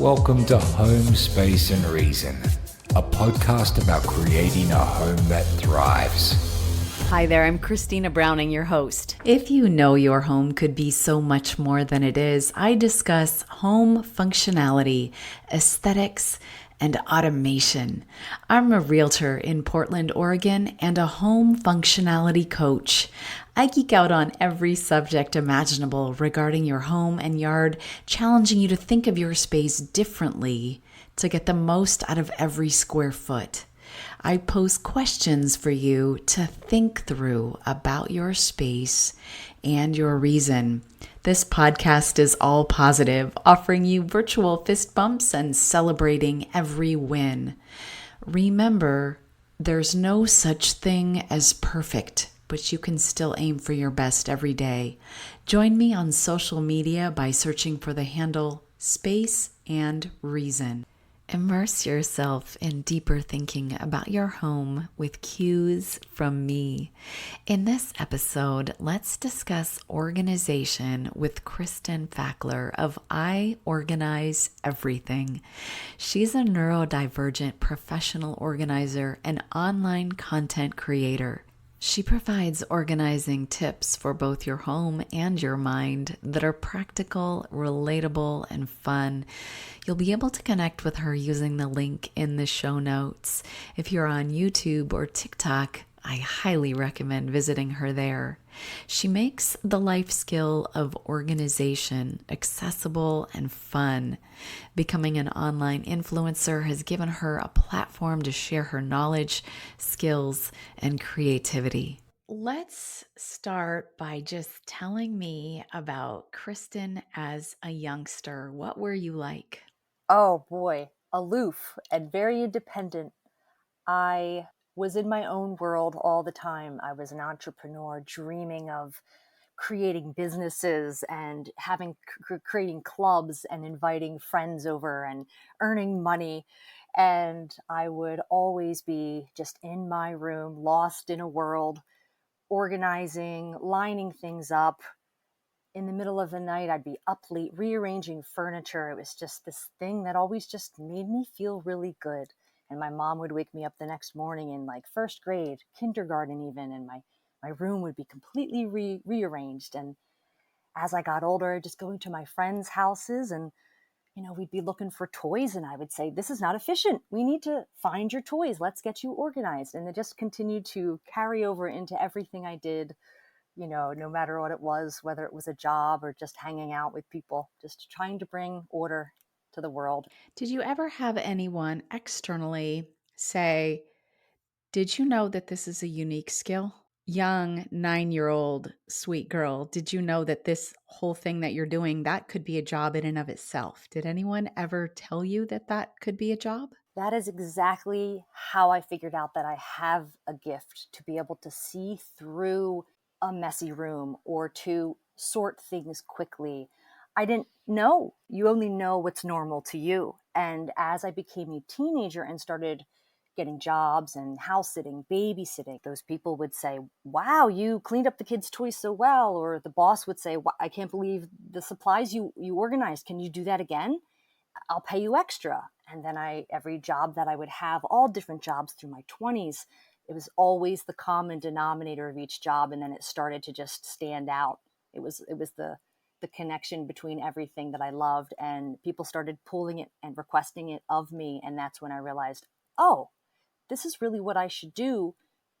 Welcome to Home, Space and Reason, a podcast about creating a home that thrives. Hi there, I'm Christina Browning, your host. If you know your home could be so much more than it is, I discuss home functionality, aesthetics, and automation. I'm a realtor in Portland, Oregon, and a home functionality coach. I geek out on every subject imaginable regarding your home and yard, challenging you to think of your space differently to get the most out of every square foot. I pose questions for you to think through about your space and your reason. This podcast is all positive, offering you virtual fist bumps and celebrating every win. Remember, there's no such thing as perfect, but you can still aim for your best every day. Join me on social media by searching for the handle Space and Reason. Immerse yourself in deeper thinking about your home with cues from me. In this episode, let's discuss organization with Christen Fackler of I Organize Everything. She's a neurodivergent professional organizer and online content creator. She provides organizing tips for both your home and your mind that are practical, relatable, and fun. You'll be able to connect with her using the link in the show notes. If you're on YouTube or TikTok, I highly recommend visiting her there. She makes the life skill of organization accessible and fun. Becoming an online influencer has given her a platform to share her knowledge, skills, and creativity. Let's start by just telling me about Christen as a youngster. What were you like? Oh boy, aloof and very independent. I was in my own world all the time. I was an entrepreneur dreaming of creating businesses and creating clubs and inviting friends over and earning money. And I would always be just in my room, lost in a world, organizing, lining things up. In the middle of the night, I'd be up late rearranging furniture. It was just this thing that always just made me feel really good. And my mom would wake me up the next morning in like first grade, kindergarten even, and my room would be completely rearranged. And as I got older, just going to my friends' houses and, we'd be looking for toys and I would say, this is not efficient. We need to find your toys. Let's get you organized. And it just continued to carry over into everything I did, no matter what it was, whether it was a job or just hanging out with people, just trying to bring order to the world. Did you ever have anyone externally say, did you know that this is a unique skill? Young 9-year-old sweet girl, did you know that this whole thing that you're doing, that could be a job in and of itself? Did anyone ever tell you that that could be a job? That is exactly how I figured out that I have a gift to be able to see through a messy room or to sort things quickly. I didn't know. You only know what's normal to you. And as I became a teenager and started getting jobs and house sitting, babysitting, those people would say, wow, you cleaned up the kids' toys so well. Or the boss would say, I can't believe the supplies you organized. Can you do that again? I'll pay you extra. And then every job that I would have, all different jobs through my 20s, it was always the common denominator of each job. And then it started to just stand out. It was the connection between everything that I loved, and people started pulling it and requesting it of me. And that's when I realized, oh, this is really what I should do,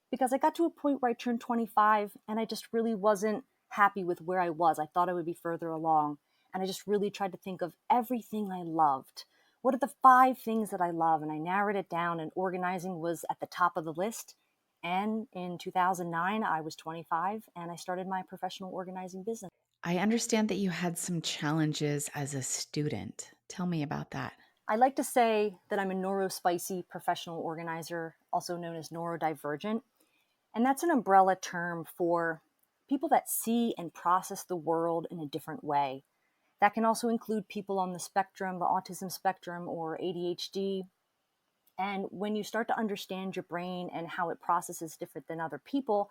because I got to a point where I turned 25 and I just really wasn't happy with where I was. I thought I would be further along. And I just really tried to think of everything I loved. What are the 5 things that I love? And I narrowed it down, and organizing was at the top of the list. And in 2009, I was 25 and I started my professional organizing business. I understand that you had some challenges as a student. Tell me about that. I like to say that I'm a neurospicy professional organizer, also known as neurodivergent. And that's an umbrella term for people that see and process the world in a different way. That can also include people on the spectrum, the autism spectrum, or ADHD. And when you start to understand your brain and how it processes different than other people,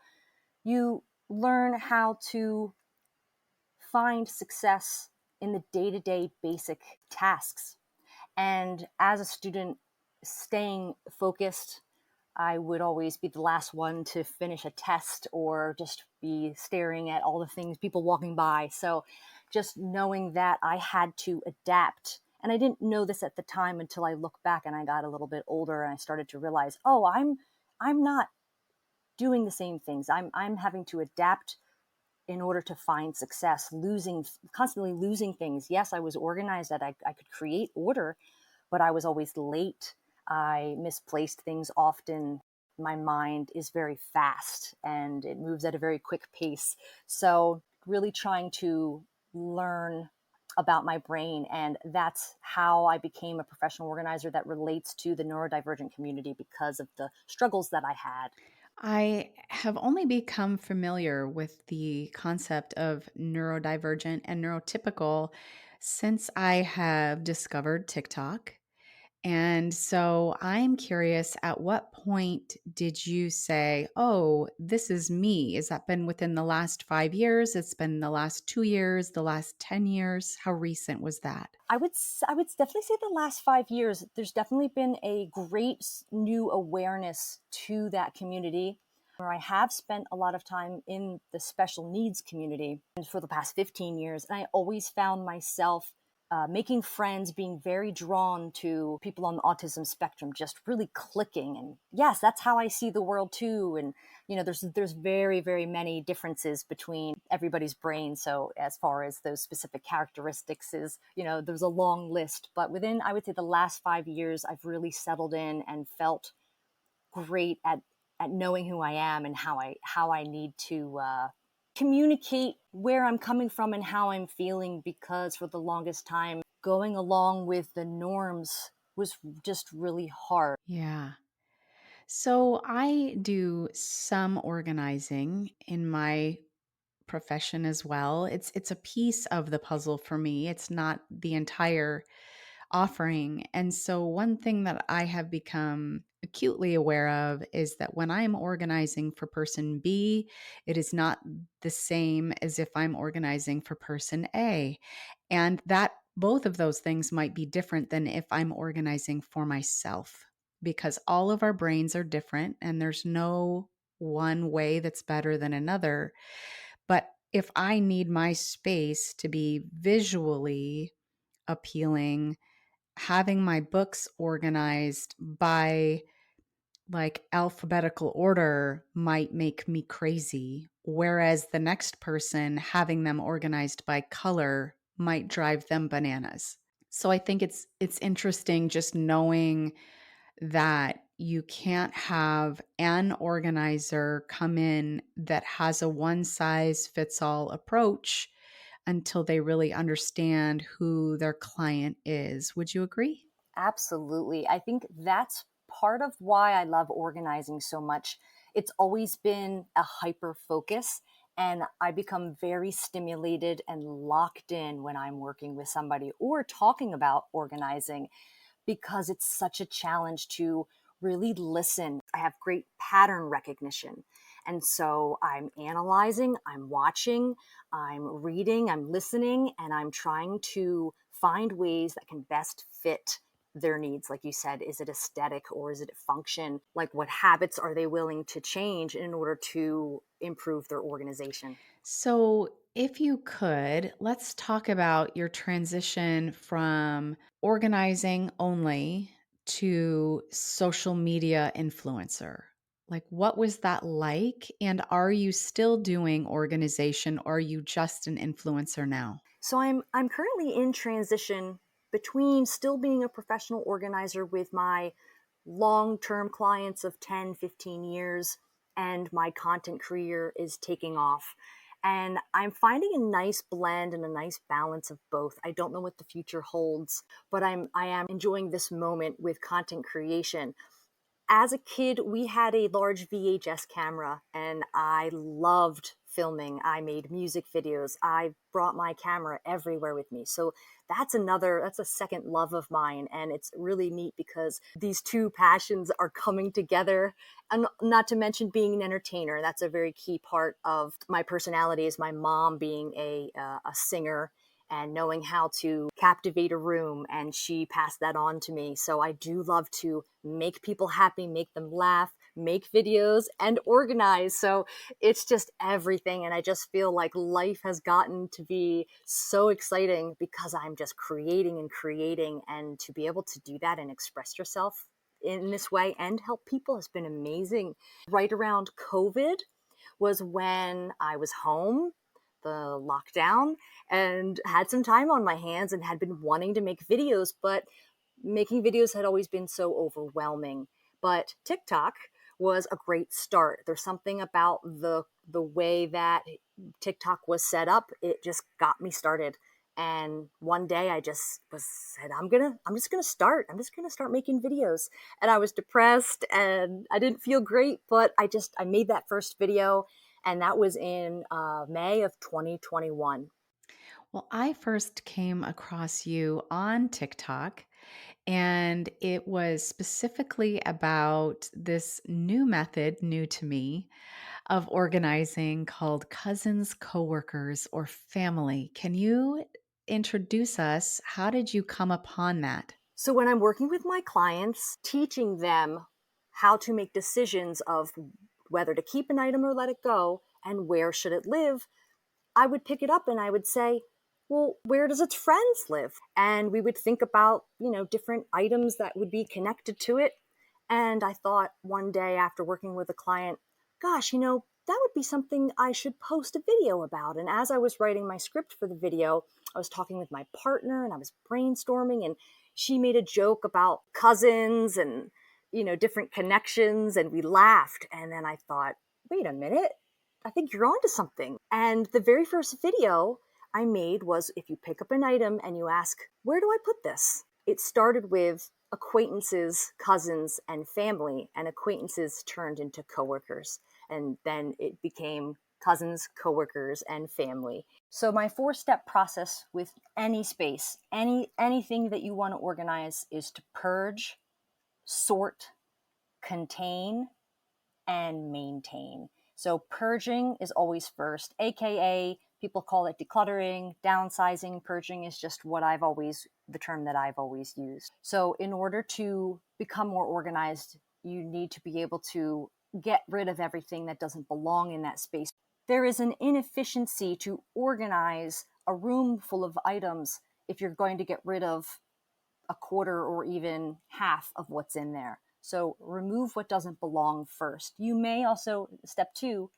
you learn how to find success in the day-to-day basic tasks. And as a student, staying focused, I would always be the last one to finish a test or just be staring at all the things, people walking by. So just knowing that I had to adapt. And I didn't know this at the time until I look back and I got a little bit older and I started to realize, oh, I'm not doing the same things. I'm having to adapt in order to find success, constantly losing things. Yes, I was organized, that I could create order, but I was always late. I misplaced things often. My mind is very fast and it moves at a very quick pace. So really trying to learn about my brain. And that's how I became a professional organizer that relates to the neurodivergent community because of the struggles that I had. I have only become familiar with the concept of neurodivergent and neurotypical since I have discovered TikTok. And so I'm curious, at what point did you say, oh, this is me? Has that been within the last 5 years? It's been the last 2 years, the last 10 years? How recent was that? I would definitely say the last 5 years, there's definitely been a great new awareness to that community. Where I have spent a lot of time in the special needs community for the past 15 years, and I always found myself making friends, being very drawn to people on the autism spectrum, just really clicking. And yes, that's how I see the world too. And there's very, very many differences between everybody's brain. So as far as those specific characteristics is, there's a long list. But within, I would say, the last 5 years, I've really settled in and felt great at knowing who I am and how I need to communicate where I'm coming from and how I'm feeling, because for the longest time, going along with the norms was just really hard. Yeah. So I do some organizing in my profession as well. It's a piece of the puzzle for me. It's not the entire offering. And so one thing that I have become acutely aware of is that when I'm organizing for person B, it is not the same as if I'm organizing for person A. And that both of those things might be different than if I'm organizing for myself, because all of our brains are different and there's no one way that's better than another. But if I need my space to be visually appealing, having my books organized by like alphabetical order might make me crazy, whereas the next person having them organized by color might drive them bananas. So I think it's interesting just knowing that you can't have an organizer come in that has a one size fits all approach until they really understand who their client is. Would you agree? Absolutely. I think that's part of why I love organizing so much. It's always been a hyper focus, and I become very stimulated and locked in when I'm working with somebody or talking about organizing, because it's such a challenge to really listen. I have great pattern recognition. And so I'm analyzing, I'm watching, I'm reading, I'm listening, and I'm trying to find ways that can best fit their needs. Like you said, is it aesthetic or is it function? Like, what habits are they willing to change in order to improve their organization? So, if you could, let's talk about your transition from organizing only to social media influencer. Like, what was that like? And are you still doing organization, or are you just an influencer now? So I'm currently in transition between still being a professional organizer with my long-term clients of 10, 15 years, and my content career is taking off. And I'm finding a nice blend and a nice balance of both. I don't know what the future holds, but I am enjoying this moment with content creation. As a kid, we had a large VHS camera and I loved filming. I made music videos. I brought my camera everywhere with me. So that's a second love of mine. And it's really neat because these two passions are coming together. And not to mention being an entertainer. That's a very key part of my personality, is my mom being a singer and knowing how to captivate a room. And she passed that on to me. So I do love to make people happy, make them laugh, make videos, and organize. So it's just everything. And I just feel like life has gotten to be so exciting because I'm just creating and creating. And to be able to do that and express yourself in this way and help people has been amazing. Right around COVID was when I was home, the lockdown, and had some time on my hands and had been wanting to make videos, but making videos had always been so overwhelming. But TikTok was a great start. There's something about the way that TikTok was set up. It just got me started. And one day I just said, I'm just gonna start making videos. And I was depressed and I didn't feel great, but I made that first video, and that was in May of 2021. Well, I first came across you on TikTok, and it was specifically about this new method, new to me, of organizing called cousins, coworkers, or family. Can you introduce us? How did you come upon that? So when I'm working with my clients, teaching them how to make decisions of whether to keep an item or let it go and where should it live, I would pick it up and I would say, well, where does its friends live? And we would think about, different items that would be connected to it. And I thought one day after working with a client, gosh, that would be something I should post a video about. And as I was writing my script for the video, I was talking with my partner and I was brainstorming, and she made a joke about cousins and, different connections, and we laughed. And then I thought, wait a minute, I think you're onto something. And the very first video I made was, if you pick up an item and you ask, where do I put this? It started with acquaintances, cousins, and family, and acquaintances turned into coworkers. And then it became cousins, coworkers, and family. So my 4-step process with any space, anything that you want to organize, is to purge, sort, contain, and maintain. So purging is always first, aka people call it decluttering, downsizing. Purging is just the term that I've always used. So in order to become more organized, you need to be able to get rid of everything that doesn't belong in that space. There is an inefficiency to organize a room full of items if you're going to get rid of a quarter or even half of what's in there. So remove what doesn't belong first. You may also, step 2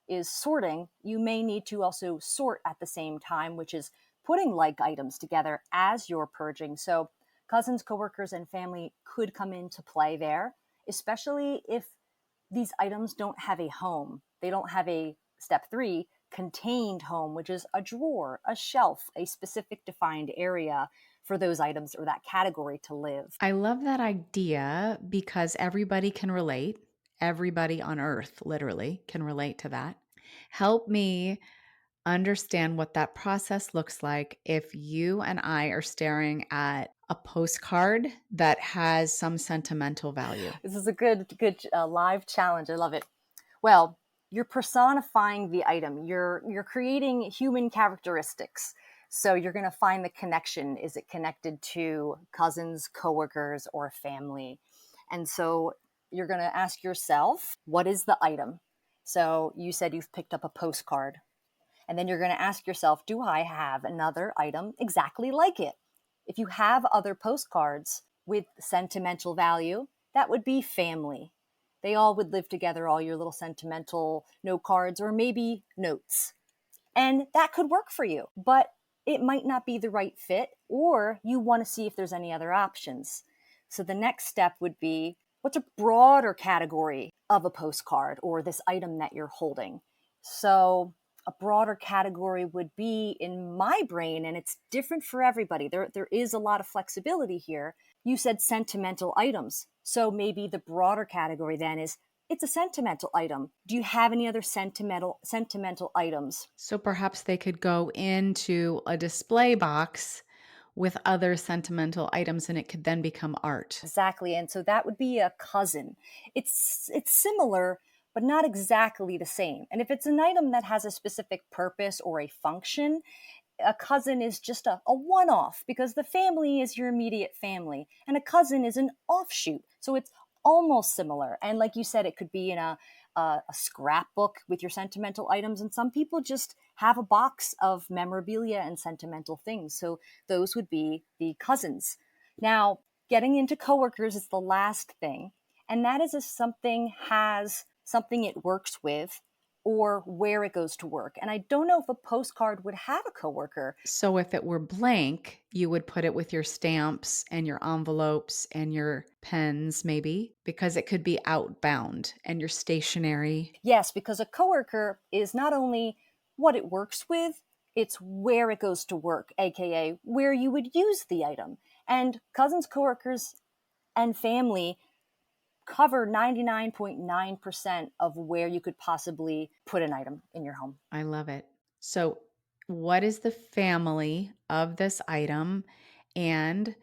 is sorting. You may need to also sort at the same time, which is putting like items together as you're purging. So cousins, coworkers, and family could come into play there, especially if these items don't have a home. They don't have a, step 3, contained home, which is a drawer, a shelf, a specific defined area for those items or that category to live. I love that idea because everybody can relate. Everybody on earth literally can relate to that. Help me understand what that process looks like if you and I are staring at a postcard that has some sentimental value. This is a good live challenge. I love it. Well, you're personifying the item. You're creating human characteristics. So you're going to find the connection. Is it connected to cousins, coworkers, or family? And so you're going to ask yourself, what is the item? So you said you've picked up a postcard. And then you're going to ask yourself, do I have another item exactly like it? If you have other postcards with sentimental value, that would be family. They all would live together, all your little sentimental note cards or maybe notes. And that could work for you, but it might not be the right fit, or you want to see if there's any other options. So the next step would be, what's a broader category of a postcard or this item that you're holding? So a broader category would be, in my brain, and it's different for everybody. There is a lot of flexibility here. You said sentimental items. So maybe the broader category then is, it's a sentimental item. Do you have any other sentimental items? So perhaps they could go into a display box with other sentimental items and it could then become art. Exactly. And so that would be a cousin. It's similar, but not exactly the same. And if it's an item that has a specific purpose or a function, a cousin is just a one-off because the family is your immediate family and a cousin is an offshoot. So it's almost similar. And like you said, it could be in a scrapbook with your sentimental items. And some people just have a box of memorabilia and sentimental things. So those would be the cousins. Now, getting into coworkers is the last thing. And that is if something has something it works with or where it goes to work. And I don't know if a postcard would have a coworker. So if it were blank, you would put it with your stamps and your envelopes and your pens, maybe, because it could be outbound and your stationery. Yes, because a coworker is not only what it works with, it's where it goes to work, aka where you would use the item. And cousins, coworkers, and family cover 99.9% of where you could possibly put an item in your home. I love it. So, what is the family of this item? And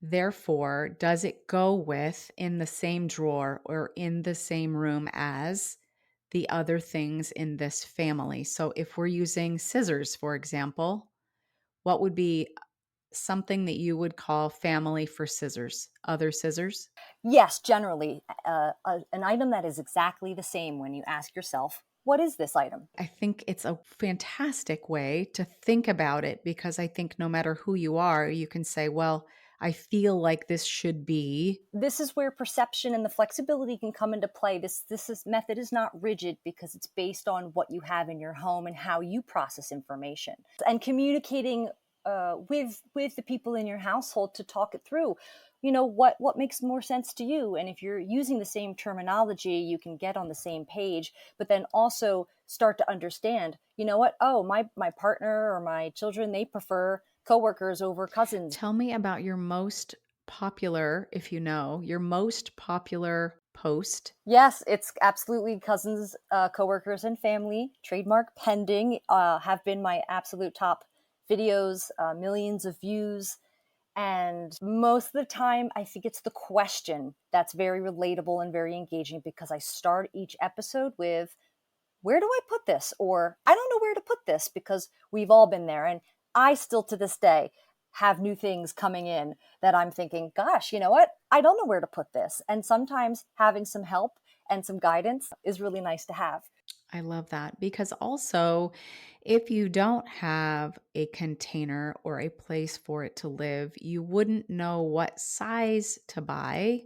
therefore, does it go with in the same drawer or in the same room as the other things in this family? So, if we're using scissors, for example, what would be something that you would call family for scissors? Other scissors? Yes, generally, an item that is exactly the same when you ask yourself, what is this item? I think it's a fantastic way to think about it because I think no matter who you are, you can say, well, I feel like this should be. This is where perception and the flexibility can come into play. This method is not rigid because it's based on what you have in your home and how you process information. And communicating with the people in your household to talk it through. You know, what makes more sense to you, and if you're using the same terminology, you can get on the same page, but then also start to understand, you know what, oh, my partner or my children, they prefer coworkers over cousins. Tell me about your most popular, if you know, your most popular post. Yes, it's absolutely cousins, coworkers, and family. Trademark pending. Have been my absolute top videos, millions of views. And most of the time, I think it's the question that's very relatable and very engaging because I start each episode with, where do I put this? Or I don't know where to put this, because we've all been there. And I still to this day have new things coming in that I'm thinking, gosh, you know what? I don't know where to put this. And sometimes having some help and some guidance is really nice to have. I love that because also, if you don't have a container or a place for it to live, you wouldn't know what size to buy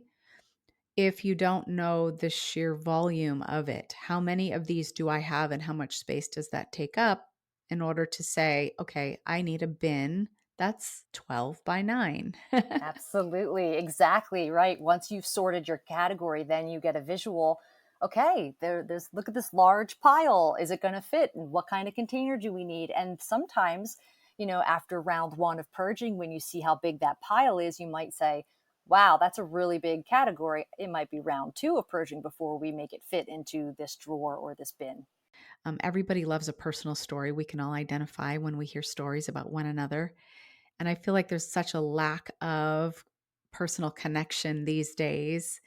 if you don't know the sheer volume of it. How many of these do I have and how much space does that take up in order to say, okay, I need a bin that's 12 by 9? Absolutely. Exactly. Right. Once you've sorted your category, then you get a visual. Okay, there's look at this large pile. Is it going to fit? And what kind of container do we need? And sometimes, you know, after round one of purging, when you see how big that pile is, you might say, wow, that's a really big category. It might be round two of purging before we make it fit into this drawer or this bin. Everybody loves a personal story. We can all identify when we hear stories about one another. And I feel like there's such a lack of personal connection these days.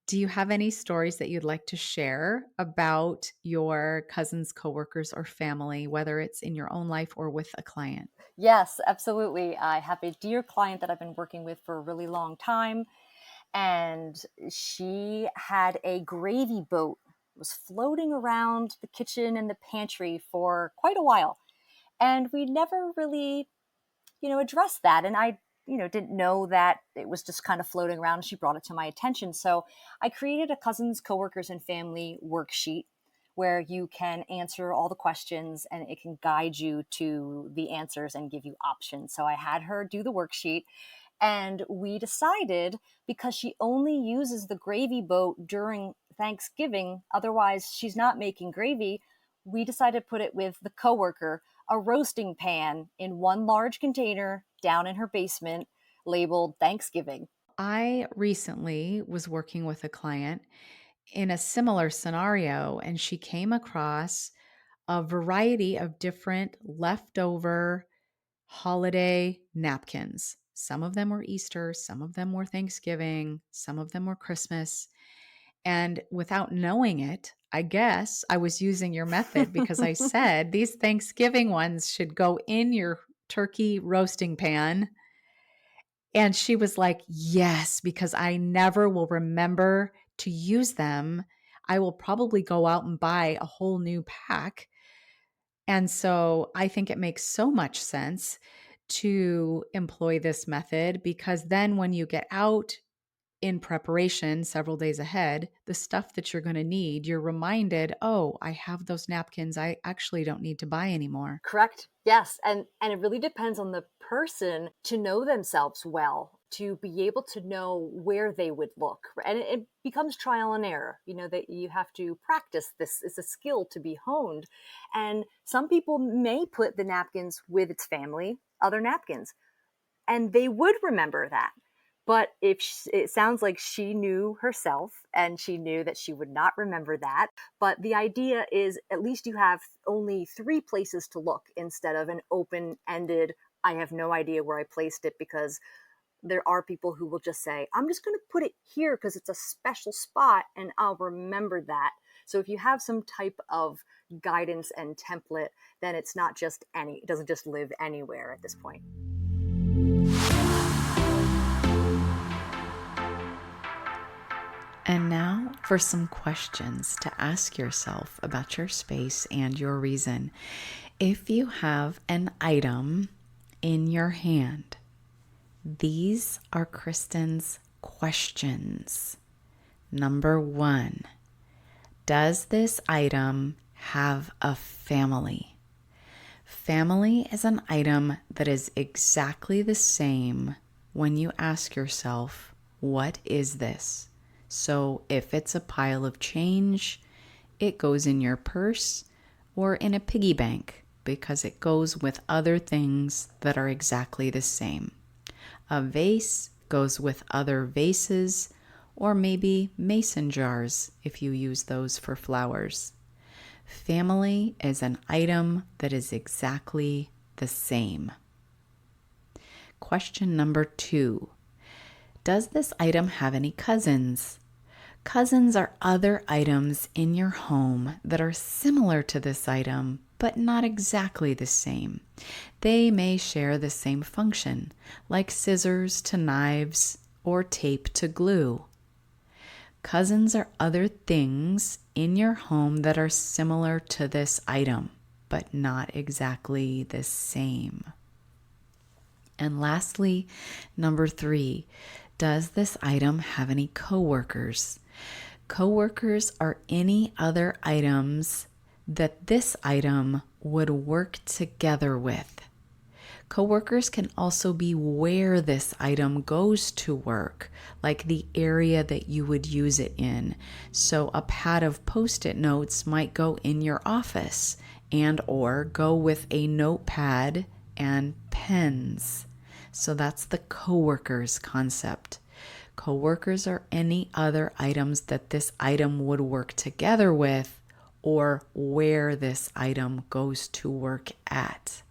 Do you have any stories that you'd like to share about your cousins, coworkers, or family, whether it's in your own life or with a client? Yes, absolutely. I have a dear client that I've been working with for a really long time, and she had a gravy boat. It was floating around the kitchen and the pantry for quite a while. And we never really, you know, addressed that. And I, you know, didn't know that it was just kind of floating around. She brought it to my attention. So I created a cousins, coworkers, and family worksheet where you can answer all the questions and it can guide you to the answers and give you options. So I had her do the worksheet, and we decided, because she only uses the gravy boat during Thanksgiving, otherwise she's not making gravy, we decided to put it with the coworker, a roasting pan in one large container down in her basement labeled Thanksgiving. I recently was working with a client in a similar scenario, and she came across a variety of different leftover holiday napkins. Some of them were Easter, some of them were Thanksgiving, some of them were Christmas. And without knowing it, I guess I was using your method because I said these Thanksgiving ones should go in your turkey roasting pan. And she was like, yes, because I never will remember to use them. I will probably go out and buy a whole new pack. And so I think it makes so much sense to employ this method, because then when you get out in preparation several days ahead, the stuff that you're going to need, you're reminded, oh, I have those napkins. I actually don't need to buy anymore. Correct. Yes. And it really depends on the person to know themselves well, to be able to know where they would look. And it becomes trial and error, that you have to practice. This is a skill to be honed. And some people may put the napkins with its family, other napkins, and they would remember that. But it sounds like she knew herself and she knew that she would not remember that. But the idea is at least you have only 3 places to look instead of an open-ended, I have no idea where I placed it, because there are people who will just say, I'm just going to put it here because it's a special spot and I'll remember that. So if you have some type of guidance and template, then it's not just it doesn't just live anywhere at this point. And now for some questions to ask yourself about your space and your reason. If you have an item in your hand, these are Christen's questions. Number 1, does this item have a family? Family is an item that is exactly the same when you ask yourself, what is this? So if it's a pile of change, it goes in your purse or in a piggy bank because it goes with other things that are exactly the same. A vase goes with other vases, or maybe mason jars if you use those for flowers. Family is an item that is exactly the same. Question number 2. Does this item have any cousins? Cousins are other items in your home that are similar to this item, but not exactly the same. They may share the same function, like scissors to knives or tape to glue. Cousins are other things in your home that are similar to this item, but not exactly the same. And lastly, number 3, does this item have any coworkers? Coworkers are any other items that this item would work together with. Coworkers can also be where this item goes to work, like the area that you would use it in. So a pad of Post-it notes might go in your office and or go with a notepad and pens. So that's the coworkers concept. Coworkers are any other items that this item would work together with or where this item goes to work at.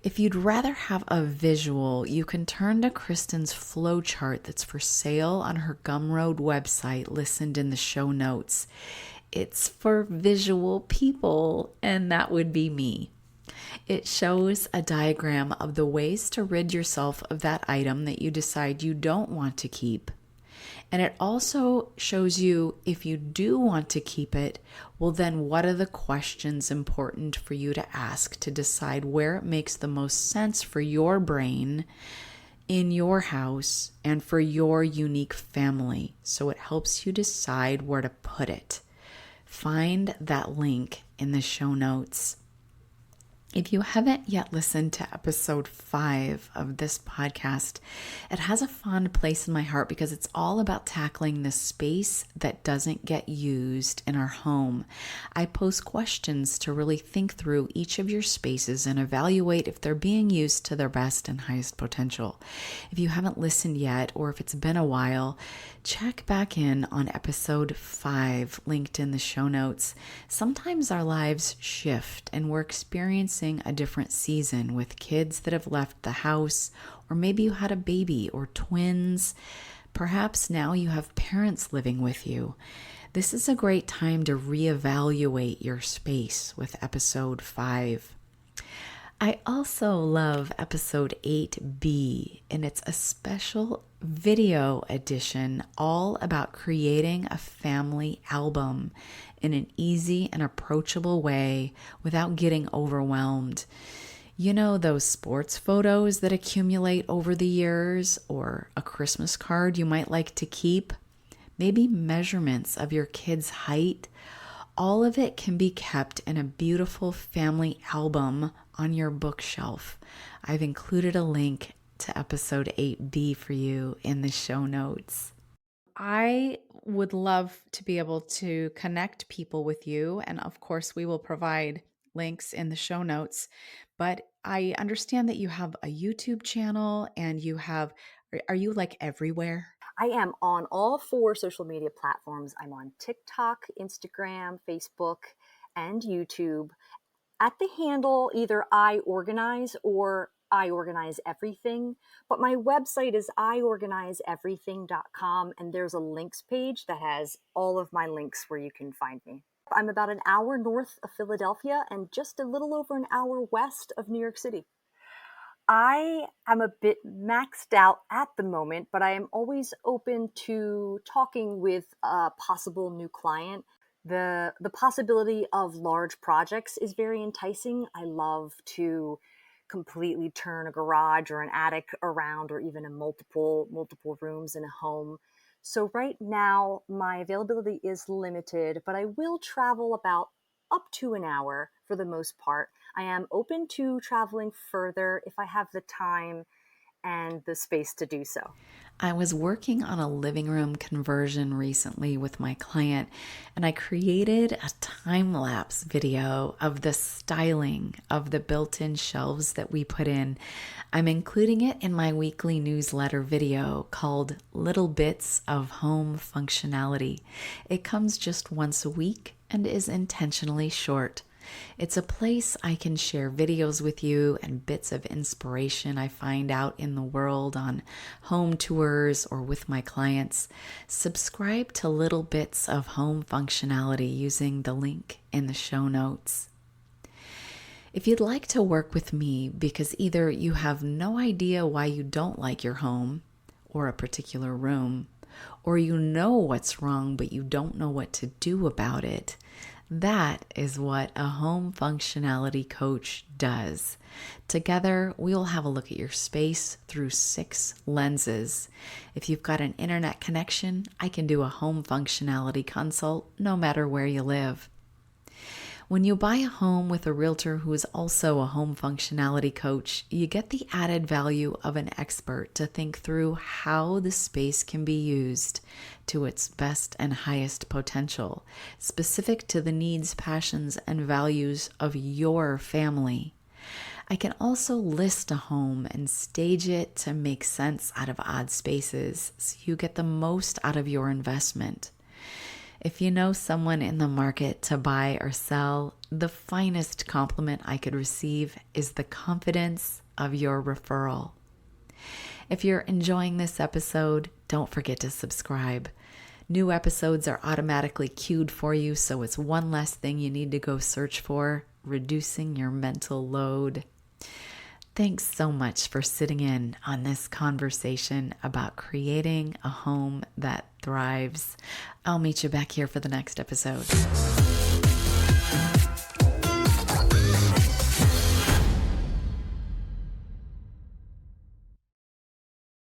If you'd rather have a visual, you can turn to Christen's flowchart that's for sale on her Gumroad website, listened in the show notes. It's for visual people, and that would be me. It shows a diagram of the ways to rid yourself of that item that you decide you don't want to keep. And it also shows you, if you do want to keep it, well then what are the questions important for you to ask to decide where it makes the most sense for your brain in your house and for your unique family. So it helps you decide where to put it. Find that link in the show notes. If you haven't yet listened to episode 5 of this podcast, it has a fond place in my heart because it's all about tackling the space that doesn't get used in our home. I pose questions to really think through each of your spaces and evaluate if they're being used to their best and highest potential. If you haven't listened yet, or if it's been a while, check back in on episode 5, linked in the show notes. Sometimes our lives shift and we're experiencing a different season with kids that have left the house, or maybe you had a baby or twins. Perhaps now you have parents living with you. This is a great time to reevaluate your space with episode 5. I also love episode 8B, and it's a special video edition all about creating a family album in an easy and approachable way without getting overwhelmed. You know, those sports photos that accumulate over the years, or a Christmas card you might like to keep? Maybe measurements of your kid's height. All of it can be kept in a beautiful family album on your bookshelf. I've included a link to episode 8B for you in the show notes. I would love to be able to connect people with you, and of course, we will provide links in the show notes. But I understand that you have a YouTube channel and are you like everywhere? I am on all 4 social media platforms. I'm on TikTok, Instagram, Facebook, and YouTube. At the handle either I Organize or I Organize Everything, but my website is iorganizeeverything.com, and there's a links page that has all of my links where you can find me. I'm about an hour north of Philadelphia and just a little over an hour west of New York City. I am a bit maxed out at the moment, but I am always open to talking with a possible new client. The possibility of large projects is very enticing. I love to completely turn a garage or an attic around, or even a multiple rooms in a home. So right now my availability is limited, but I will travel about up to an hour for the most part. I am open to traveling further if I have the time and the space to do so. I was working on a living room conversion recently with my client, and I created a time-lapse video of the styling of the built-in shelves that we put in. I'm including it in my weekly newsletter video called Little Bits of Home Functionality. It comes just once a week and is intentionally short. It's a place I can share videos with you and bits of inspiration I find out in the world on home tours or with my clients. Subscribe to Little Bits of Home Functionality using the link in the show notes. If you'd like to work with me because either you have no idea why you don't like your home or a particular room, or you know what's wrong but you don't know what to do about it, that is what a home functionality coach does. Together, we will have a look at your space through 6 lenses. If you've got an internet connection, I can do a home functionality consult no matter where you live. When you buy a home with a realtor who is also a home functionality coach, you get the added value of an expert to think through how the space can be used to its best and highest potential, specific to the needs, passions, and values of your family. I can also list a home and stage it to make sense out of odd spaces so you get the most out of your investment. If you know someone in the market to buy or sell, the finest compliment I could receive is the confidence of your referral. If you're enjoying this episode, don't forget to subscribe. New episodes are automatically queued for you, so it's one less thing you need to go search for, reducing your mental load. Thanks so much for sitting in on this conversation about creating a home that thrives. I'll meet you back here for the next episode.